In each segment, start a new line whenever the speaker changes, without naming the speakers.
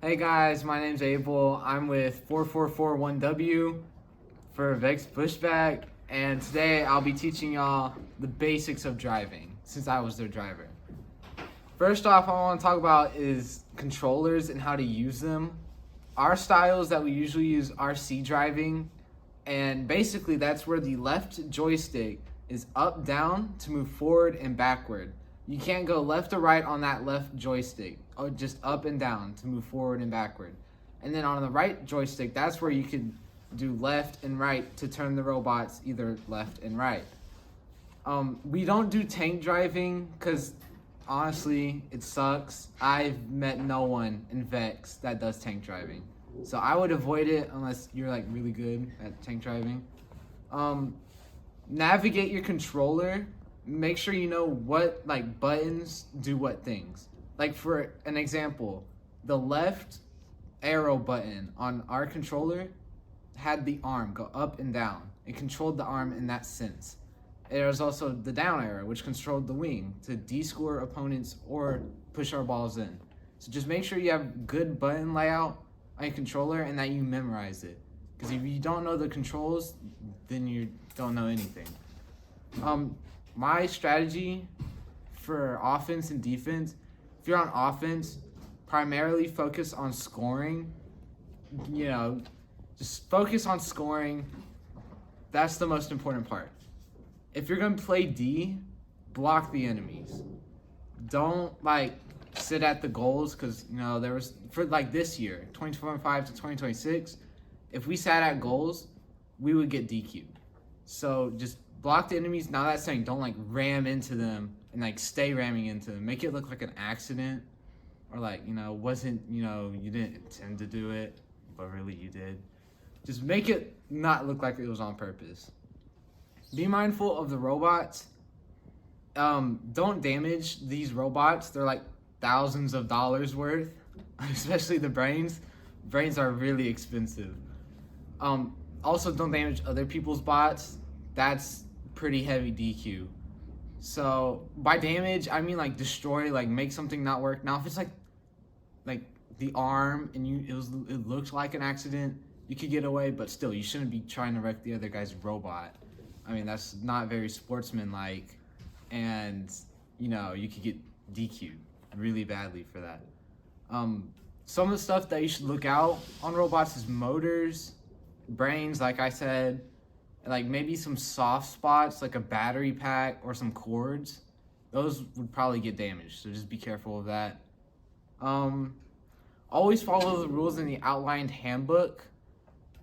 Hey guys, my name's Abel. I'm with 4441W for VEX Pushback, and today I'll be teaching y'all the basics of driving since I was their driver. First off, I want to talk about is controllers and how to use them. Our styles that we usually use are C driving, and basically that's where the left joystick is up, down to move forward and backward. You can't go left or right on that left joystick, or just up and down to move forward and backward. And then on the right joystick, that's where you could do left and right to turn the robots either left and right. We don't do tank driving because honestly, it sucks. I've met no one in VEX that does tank driving. So I would avoid it unless you're like really good at tank driving. Navigate your controller. Make sure you know what like buttons do what things. Like for an example, the left arrow button on our controller had the arm go up and down. It controlled the arm in that sense. There was also the down arrow, which controlled the wing to de-score opponents or push our balls in. So just make sure you have good button layout on your controller and that you memorize it. Because if you don't know the controls, then you don't know anything. My strategy for offense and defense, if you're on offense, primarily focus on scoring. Just focus on scoring. That's the most important part. If you're going to play D, block the enemies. Don't sit at the goals because there was for this year 2025 to 2026, if we sat at goals we would get DQ'd. So just block the enemies. Now that's saying don't ram into them and stay ramming into them. Make it look like an accident or wasn't you didn't intend to do it but really you did. Just make it not look like it was on purpose. Be mindful of the robots. Don't damage these robots. They're thousands of dollars worth, especially the brains. Brains are really expensive. Also, don't damage other people's bots. That's pretty heavy DQ. So by damage, I mean destroy, make something not work. Now, if it's like the arm and it looked like an accident, you could get away, but still, you shouldn't be trying to wreck the other guy's robot. I mean, that's not very sportsmanlike, and you could get DQ'd really badly for that. Some of the stuff that you should look out on robots is motors, brains, like I said, and maybe some soft spots like a battery pack or some cords. Those would probably get damaged, so just be careful of that. Always follow the rules in the outlined handbook.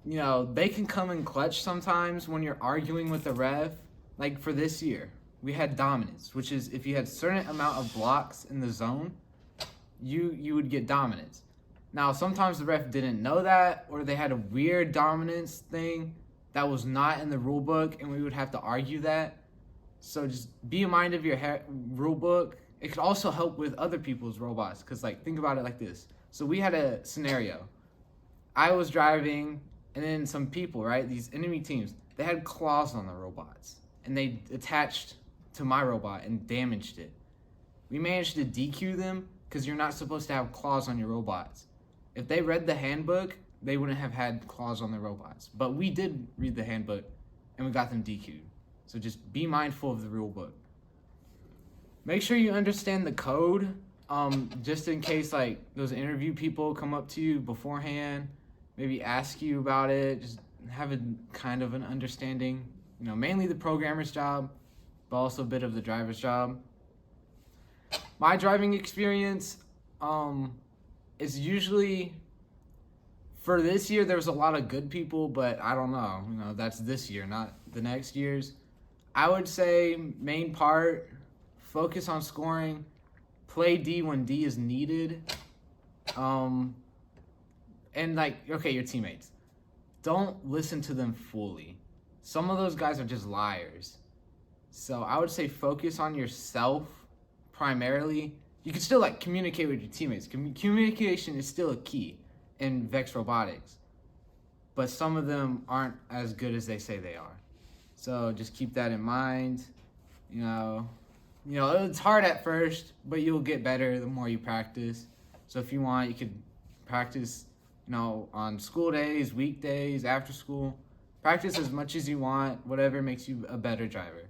They can come in clutch sometimes when you're arguing with the ref. Like for this year, we had dominance, which is if you had a certain amount of blocks in the zone, you would get dominance. Now, sometimes the ref didn't know that, or they had a weird dominance thing that was not in the rule book, and we would have to argue that. So just be in mind of your rule book. It could also help with other people's robots, because think about it like this. So we had a scenario. I was driving, and then some people, right, these enemy teams, they had claws on the robots, and they attached to my robot and damaged it. We managed to DQ them because you're not supposed to have claws on your robots. If they read the handbook, they wouldn't have had claws on their robots. But we did read the handbook, and we got them DQ'd. So just be mindful of the rule book. Make sure you understand the code, just in case those interview people come up to you beforehand, maybe ask you about it. Just have a kind of an understanding. Mainly the programmer's job, but also a bit of the driver's job. My driving experience is usually, for this year, there was a lot of good people, but I don't know. That's this year, not the next years. I would say main part, focus on scoring, play D when D is needed. And your teammates. Don't listen to them fully. Some of those guys are just liars. So I would say focus on yourself primarily. You can still communicate with your teammates. Communication is still a key in VEX Robotics. But some of them aren't as good as they say they are. So just keep that in mind. It's hard at first, but you'll get better the more you practice. So if you want, you could Practice, on school days, weekdays, after school. Practice as much as you want, whatever makes you a better driver.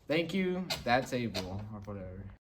Thank you. That's Abel, or whatever.